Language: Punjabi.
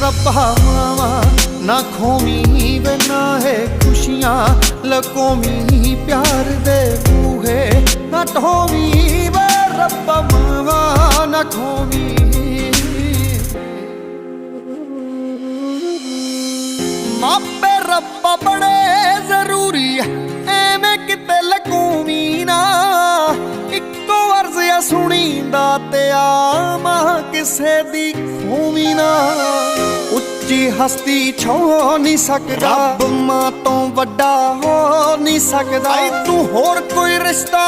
ਰੱਬਾ ਮਾਵਾ ਨਾ ਖੋਵੀ ਵੇ ਨਾ ਹੈ ਖੁਸ਼ੀਆਂ ਲਕੋਵੀ ਪਿਆਰ ਦੇ ਬੂਹੇ ਨਾ ਢੋਵੀ ਵੇ ਰੱਬਾ ਮਾਵਾ ਨਾ ਖੋਵੀ ਮਾਪੇ ਰੱਬਾ ਬੜੇ ਜ਼ਰੂਰੀ ਐਵੇਂ ਕਿਤੇ ਲਕੋਵੀ ਨਾ ਇੱਕੋ ਅਰਜ਼ ਆ ਸੁਣੀਂਦਾ ਤੇ ਆ ਮਾਂ ਕਿਸੇ ਦੀ ਖੋਵੀ ਨਾ ਉੱਚੀ ਹਸਤੀ ਛੋ ਨਹੀਂ ਸਕਦਾ ਰੱਬ ਮਾਂ ਤੋਂ ਵੱਡਾ ਹੋ ਨਹੀਂ ਸਕਦਾ ਤੂੰ ਹੋਰ ਕੋਈ ਰਿਸ਼ਤਾ